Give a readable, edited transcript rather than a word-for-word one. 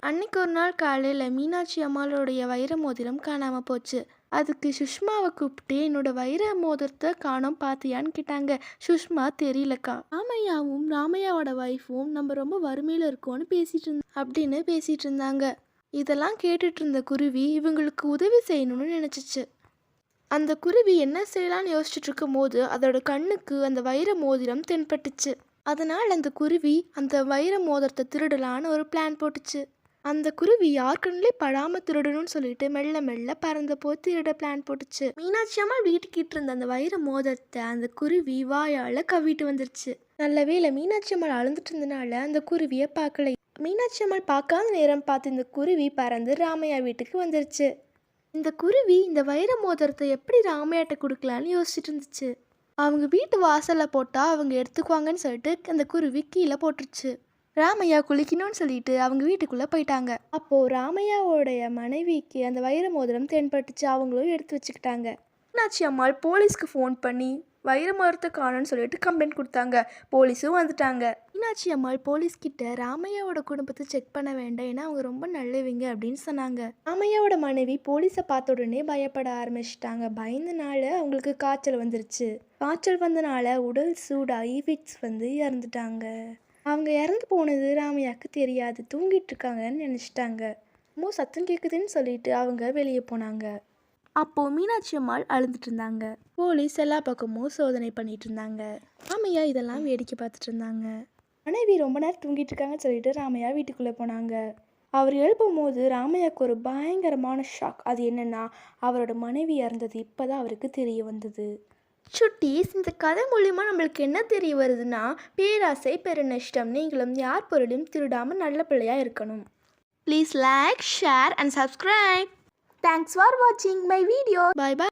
அன்னைக்கு ஒரு நாள் காலையில் மீனாட்சி அம்மாளுடைய வைர மோதிரம் காணாமல் போச்சு. அதுக்கு சுஷ்மாவை கூப்பிட்டு என்னோட வைர மோதிரத்தை காணோம் பார்த்தியான்னு கேட்டாங்க. சுஷ்மா தெரியலக்கா. ராமையாவும் ராமையாவோட ஒய்ஃபும் நம்ம ரொம்ப வறுமையில் இருக்கோன்னு பேசிட்டு இருந்தாங்க. இதெல்லாம் கேட்டுட்டு இருந்த குருவி இவங்களுக்கு உதவி செய்யணும்னு நினச்சிச்சு. அந்த குருவி என்ன செய்யலான்னு யோசிச்சுட்டு இருக்கும் போது அதோட கண்ணுக்கு அந்த வைர மோதிரம் தென்பட்டுச்சு. அதனால் அந்த குருவி அந்த வைர மோதிரத்தை திருடலான்னு ஒரு பிளான் போட்டுச்சு. அந்த குருவி யார் கண்ணிலே படாமல் திருடணும்னு சொல்லிட்டு மெல்ல மெல்ல பறந்து போய் திருட பிளான் போட்டுச்சு. மீனாட்சி அம்மா வீட்டுக்கிட்டு இருந்த அந்த வைர மோதிரத்தை அந்த குருவி வாயால் கவ்விட்டு வந்துருச்சு. நல்ல வேளை மீனாட்சி அம்மாள் அழுந்துட்டு இருந்தனால அந்த குருவியை பார்க்கல. மீனாட்சி அம்மாள் பார்க்காத நேரம் பார்த்து இந்த குருவி பறந்து ராமையா வீட்டுக்கு வந்துருச்சு. இந்த குருவி இந்த வைர மோதிரத்தை எப்படி ராமையாட்ட கொடுக்கலான்னு யோசிச்சுட்டு இருந்துச்சு. அவங்க வீட்டு வாசலில் போட்டால் அவங்க எடுத்துக்குவாங்கன்னு சொல்லிட்டு அந்த குருவி கீழே போட்டுருச்சு. ராமையா குளிக்கணும்னு சொல்லிட்டு அவங்க வீட்டுக்குள்ளே போயிட்டாங்க. அப்போது ராமையாவோடைய மனைவிக்கு அந்த வைர மோதிரம் தென்பட்டுச்சு. அவங்களும் எடுத்து வச்சுக்கிட்டாங்க. மீனாட்சி அம்மாள் போலீஸ்க்கு ஃபோன் பண்ணி வைர மோதிரத்தை காணும்னு சொல்லிட்டு கம்ப்ளைண்ட் கொடுத்தாங்க. போலீஸும் வந்துட்டாங்க. மீனாட்சி அம்மாள் போலீஸ்கிட்ட ராமையாவோட குடும்பத்தை செக் பண்ண வேண்டாம், ஏன்னா அவங்க ரொம்ப நல்லவங்க அப்படின்னு சொன்னாங்க. ராமையாவோட மனைவி போலீஸை பார்த்த உடனே பயப்பட ஆரம்பிச்சிட்டாங்க. பயந்தனால அவங்களுக்கு காய்ச்சல் வந்துருச்சு. காய்ச்சல் வந்தனால உடல் சூடாகி ஃபிட்ஸ் வந்து இறந்துட்டாங்க. அவங்க இறந்து போனது ராமையாவுக்கு தெரியாது, தூங்கிட்டு இருக்காங்கன்னு நினச்சிட்டாங்க. சத்தம் கேட்குதுன்னு சொல்லிட்டு அவங்க வெளியே போனாங்க. அப்போது மீனாட்சி அம்மாள் அழுதுட்டு இருந்தாங்க. போலீஸ் எல்லா பக்கமும் சோதனை பண்ணிட்டு இருந்தாங்க. ராமையா இதெல்லாம் வேடிக்கை பார்த்துட்டு இருந்தாங்க. மனைவி ரொம்ப நேரம் தூங்கிட்டு இருக்காங்கன்னு சொல்லிட்டு ராமையா வீட்டுக்குள்ளே போனாங்க. அவர் எழுப்பும் போது ராமையாவுக்கு ஒரு பயங்கரமான ஷாக். அது என்னன்னா, அவரோட மனைவி இறந்தது இப்போதான் அவருக்கு தெரிய வந்தது. சுட்டீஸ், இந்த கதை மூலிமா நம்மளுக்கு என்ன தெரிய வருதுன்னா, பேராசை பெருநஷ்டம். நீங்களும் யார் பொருளையும் திருடாமல் நல்ல பிள்ளையாக இருக்கணும். Please like, share and subscribe. Thanks for watching my video. Bye bye.